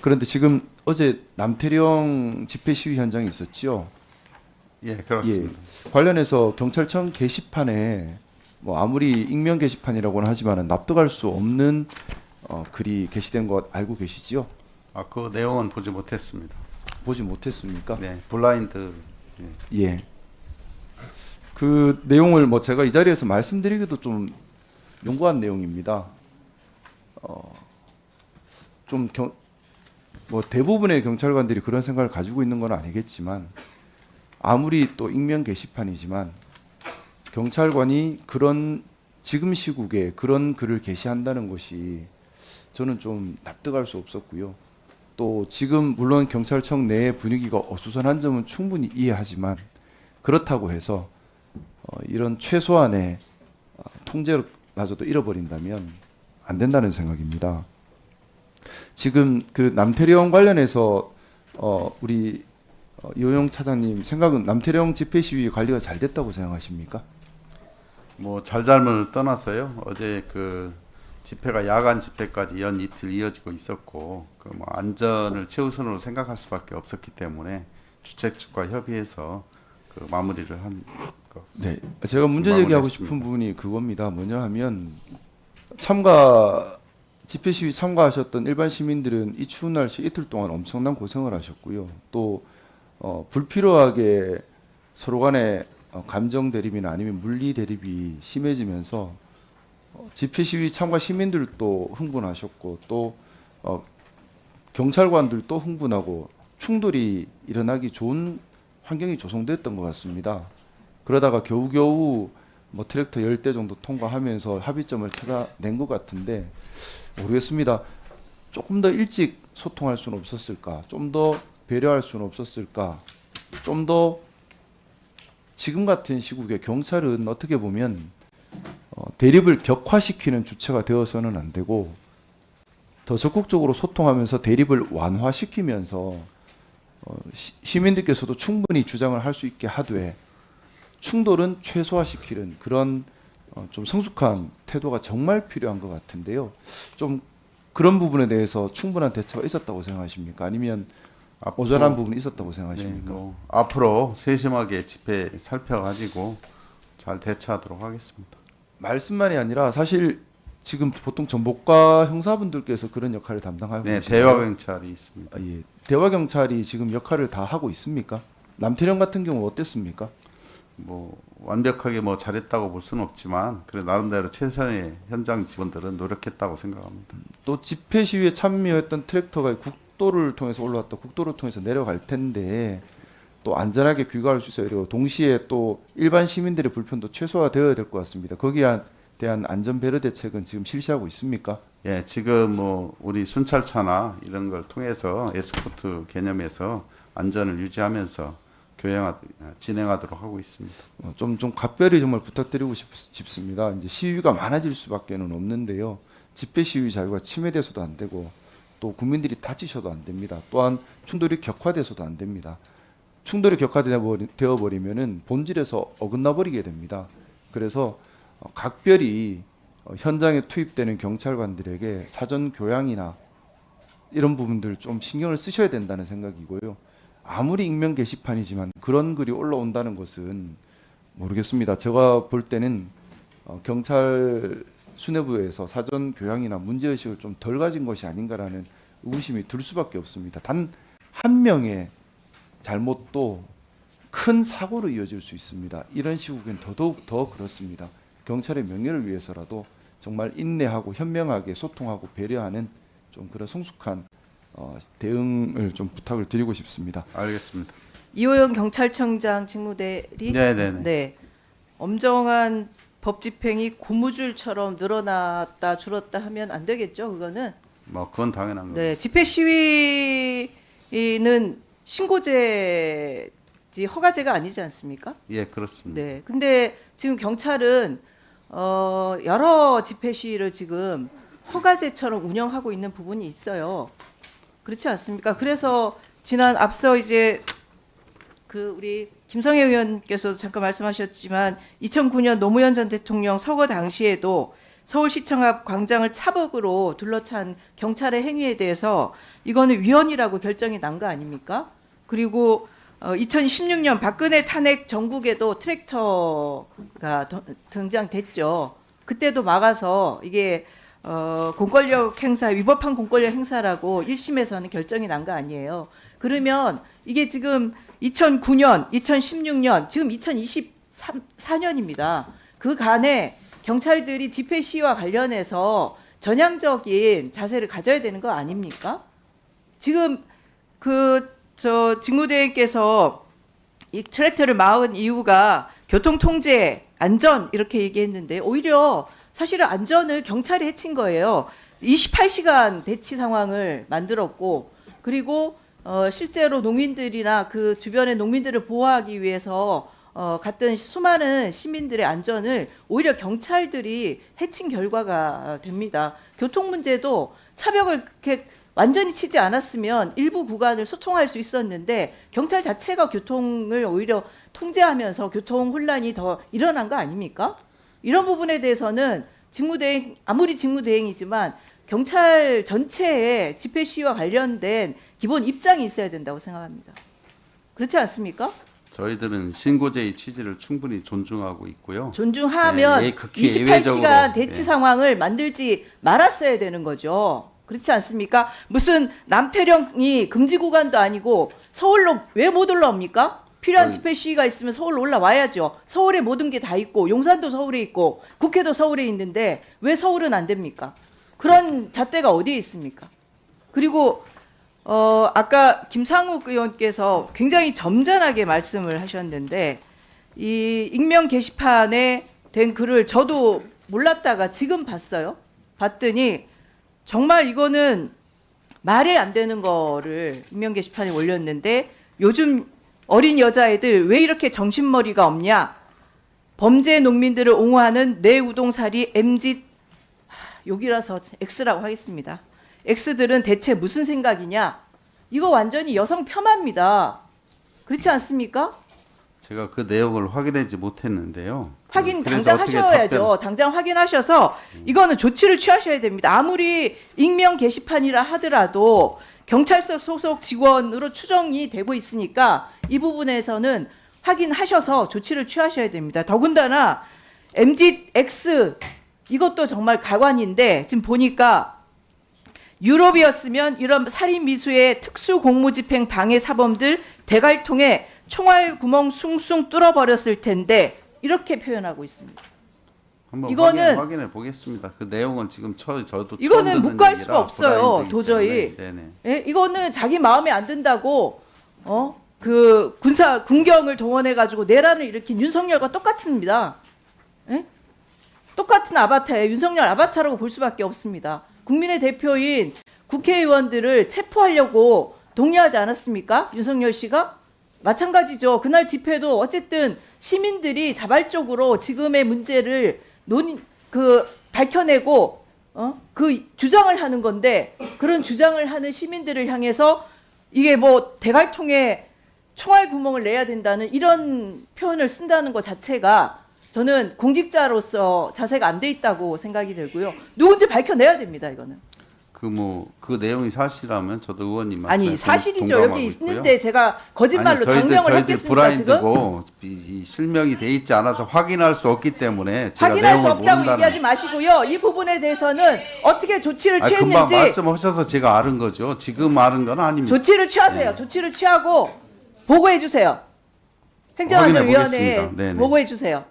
그런데 지금 어제 남태령 집회 시위 현장에 있었지요. 예, 그렇습니다. 관련해서 경찰청 게시판에 뭐 아무리 익명 게시판이라고는 하지만은 납득할 수 없는 글이 게시된 것 알고 계시지요? 아, 그 내용은 보지 못했습니다. 보지 못했습니까? 네, 블라인드. 예. 예. 그 내용을 뭐 제가 이 자리에서 말씀드리기도 좀 용고한 내용입니다. 좀 뭐 대부분의 경찰관들이 그런 생각을 가지고 있는 건 아니겠지만 아무리 또 익명 게시판이지만 경찰관이 그런 지금 시국에 그런 글을 게시한다는 것이 저는 좀 납득할 수 없었고요. 또 지금 물론 경찰청 내 분위기가 어수선한 점은 충분히 이해하지만 그렇다고 해서 이런 최소한의 통제마저도 잃어버린다면 안 된다는 생각입니다. 지금 그 남태령 관련해서 우리 이호영 차장님 생각은 남태령 집회 시위 관리가 잘 됐다고 생각하십니까? 뭐 잘잘못을 떠나서요. 어제 그 집회가 야간 집회까지 연 이틀 이어지고 있었고, 그 뭐 안전을 최우선으로 생각할 수밖에 없었기 때문에 주최 측과 협의해서 그 마무리를 한 것. 네, 제가 문제 제기하고 싶은 부분이 그겁니다. 뭐냐 하면 집회 시위 참가하셨던 일반 시민들은 이 추운 날씨 이틀 동안 엄청난 고생을 하셨고요. 또 불필요하게 서로 간에 감정 대립이나 아니면 물리 대립이 심해지면서 집회 시위 참가 시민들도 흥분하셨고 또 경찰관들도 흥분하고 충돌이 일어나기 좋은 환경이 조성됐던 것 같습니다. 그러다가 겨우겨우 뭐 트랙터 10대 정도 통과하면서 합의점을 찾아낸 것 같은데 모르겠습니다. 조금 더 일찍 소통할 수는 없었을까? 좀 더 배려할 수는 없었을까? 좀 더 지금 같은 시국에 경찰은 어떻게 보면 대립을 격화시키는 주체가 되어서는 안 되고 더 적극적으로 소통하면서 대립을 완화시키면서 시민들께서도 충분히 주장을 할 수 있게 하되 충돌은 최소화시키는 그런 좀 성숙한 태도가 정말 필요한 것 같은데요. 좀 그런 부분에 대해서 충분한 대처가 있었다고 생각하십니까? 아니면 모자란 부분이 있었다고 생각하십니까? 네, 뭐 앞으로 세심하게 집회 살펴가지고 잘 대처하도록 하겠습니다. 말씀만이 아니라 사실 지금 보통 전복과 형사분들께서 그런 역할을 담당하고 네, 계신가요? 대화 경찰이 있습니다. 예. 대화 경찰이 지금 역할을 다 하고 있습니까? 남태령 같은 경우 어땠습니까? 뭐 완벽하게 뭐 잘했다고 볼 수는 없지만 그래 나름대로 최선의 현장 직원들은 노력했다고 생각합니다. 또 집회 시위에 참여했던 트랙터가 국도를 통해서 올라왔다 국도를 통해서 내려갈 텐데 또 안전하게 귀가할 수 있어야 되고 동시에 또 일반 시민들의 불편도 최소화되어야 될 것 같습니다. 거기에 대한 안전 배려 대책은 지금 실시하고 있습니까? 예, 지금 뭐 우리 순찰차나 이런 걸 통해서 에스코트 개념에서 안전을 유지하면서 진행하도록 하고 있습니다. 좀 각별히 정말 부탁드리고 싶습니다. 이제 시위가 많아질 수밖에는 없는데요. 집회 시위 자유가 침해돼서도 안 되고 또 국민들이 다치셔도 안 됩니다. 또한 충돌이 격화돼서도 안 됩니다. 충돌이 격화되어 버리면은 본질에서 어긋나 버리게 됩니다. 그래서 각별히 현장에 투입되는 경찰관들에게 사전 교양이나 이런 부분들 좀 신경을 쓰셔야 된다는 생각이고요. 아무리 익명 게시판이지만 그런 글이 올라온다는 것은 모르겠습니다. 제가 볼 때는 경찰 수뇌부에서 사전 교양이나 문제의식을 좀 덜 가진 것이 아닌가라는 의구심이 들 수밖에 없습니다. 단 한 명의 잘못도 큰 사고로 이어질 수 있습니다. 이런 시국엔 더더욱 더 그렇습니다. 경찰의 명예를 위해서라도 정말 인내하고 현명하게 소통하고 배려하는 좀 그런 성숙한 대응을 좀 부탁을 드리고 싶습니다. 알겠습니다. 이호영 경찰청장 직무대리. 네네네. 네. 엄정한 법 집행이 고무줄처럼 늘어났다 줄었다 하면 안 되겠죠. 그거는. 뭐 그건 당연한 거죠. 네. 집회 시위는 신고제지 허가제가 아니지 않습니까? 예, 그렇습니다. 네. 근데 지금 경찰은 여러 집회 시위를 지금 허가제처럼 운영하고 있는 부분이 있어요. 그렇지 않습니까? 그래서 앞서 이제 그 우리 김성애 의원께서도 잠깐 말씀하셨지만 2009년 노무현 전 대통령 서거 당시에도 서울시청 앞 광장을 차복으로 둘러찬 경찰의 행위에 대해서 이거는 위헌이라고 결정이 난 거 아닙니까? 그리고 2016년 박근혜 탄핵 전국에도 트랙터가 등장됐죠. 그때도 막아서 이게 공권력 행사, 위법한 공권력 행사라고 1심에서는 결정이 난 거 아니에요. 그러면 이게 지금 2009년, 2016년, 지금 2024년입니다. 그 간에 경찰들이 집회 시위와 관련해서 전향적인 자세를 가져야 되는 거 아닙니까? 지금 직무대행께서 이 트랙터를 막은 이유가 교통 통제, 안전 이렇게 얘기했는데 오히려 사실은 안전을 경찰이 해친 거예요. 28시간 대치 상황을 만들었고 그리고 실제로 농민들이나 그 주변의 농민들을 보호하기 위해서 갔던 수많은 시민들의 안전을 오히려 경찰들이 해친 결과가 됩니다. 교통 문제도 차벽을 그렇게 완전히 치지 않았으면 일부 구간을 소통할 수 있었는데 경찰 자체가 교통을 오히려 통제하면서 교통 혼란이 더 일어난 거 아닙니까? 이런 부분에 대해서는 직무대행, 아무리 직무대행이지만 경찰 전체의 집회 시위와 관련된 기본 입장이 있어야 된다고 생각합니다. 그렇지 않습니까? 저희들은 신고제의 취지를 충분히 존중하고 있고요. 존중하면 네, 극히 28시간 예외적으로, 대치 네. 상황을 만들지 말았어야 되는 거죠. 그렇지 않습니까? 무슨 남태령이 금지 구간도 아니고 서울로 왜 못 올라옵니까? 필요한 집회 시위가 있으면 서울로 올라와야죠. 서울에 모든 게 다 있고 용산도 서울에 있고 국회도 서울에 있는데 왜 서울은 안 됩니까? 그런 잣대가 어디에 있습니까? 그리고 아까 김상욱 의원께서 굉장히 점잖하게 말씀을 하셨는데 이 익명 게시판에 된 글을 저도 몰랐다가 지금 봤어요. 봤더니 정말 이거는 말이 안 되는 거를 익명 게시판에 올렸는데 요즘 어린 여자애들 왜 이렇게 정신머리가 없냐? 범죄 농민들을 옹호하는 내 우동살이 MZ 욕이라서 X라고 하겠습니다. X들은 대체 무슨 생각이냐? 이거 완전히 여성 폄하입니다. 그렇지 않습니까? 제가 그 내용을 확인하지 못했는데요. 확인 그래서 당장 어떻게 하셔야죠. 당장 확인하셔서 이거는 조치를 취하셔야 됩니다. 아무리 익명 게시판이라 하더라도 경찰서 소속 직원으로 추정이 되고 있으니까 이 부분에서는 확인하셔서 조치를 취하셔야 됩니다. 더군다나 MZX 이것도 정말 가관인데 지금 보니까 유럽이었으면 이런 살인 미수의 특수 공무집행 방해 사범들 대갈통에 총알 구멍 숭숭 뚫어버렸을 텐데 이렇게 표현하고 있습니다. 한번 이거는- 확인해 보겠습니다. 그 내용은 지금 저도 이거는 처음 듣는 묵과할 수가 얘기라 없어요, 브라인드이기 도저히. 때문에. 네네. 예? 이거는 자기 마음에 안 든다고 그 군경을 동원해 가지고 내란을 일으킨 윤석열과 똑같습니다. 예? 똑같은 아바타예요. 윤석열 아바타라고 볼 수밖에 없습니다. 국민의 대표인 국회의원들을 체포하려고 독려하지 않았습니까? 윤석열 씨가? 마찬가지죠. 그날 집회도 어쨌든 시민들이 자발적으로 지금의 문제를 밝혀내고 그 주장을 하는 건데 그런 주장을 하는 시민들을 향해서 이게 뭐 대갈통에 총알 구멍을 내야 된다는 이런 표현을 쓴다는 것 자체가 저는 공직자로서 자세가 안 돼 있다고 생각이 들고요. 누군지 밝혀내야 됩니다. 이거는. 그 내용이 사실이라면 저도 의원님 말씀에 아니 사실이죠. 동감하고 여기 있고요. 있는데 제가 거짓말로 장명을 저희들 했겠습니까 지금? 브라인드고 이 실명이 돼 있지 않아서 확인할 수 없기 때문에 제가 확인할 수 내용을 없다고 모른다는. 얘기하지 마시고요. 이 부분에 대해서는 어떻게 조치를 아니, 금방 취했는지 말씀하셔서 제가 아는 거죠. 지금 아는 건 아닙니다. 조치를 취하세요. 네. 조치를 취하고 보고해 주세요. 행정안전위원회에 확인해 보겠습니다. 네네. 보고해 주세요.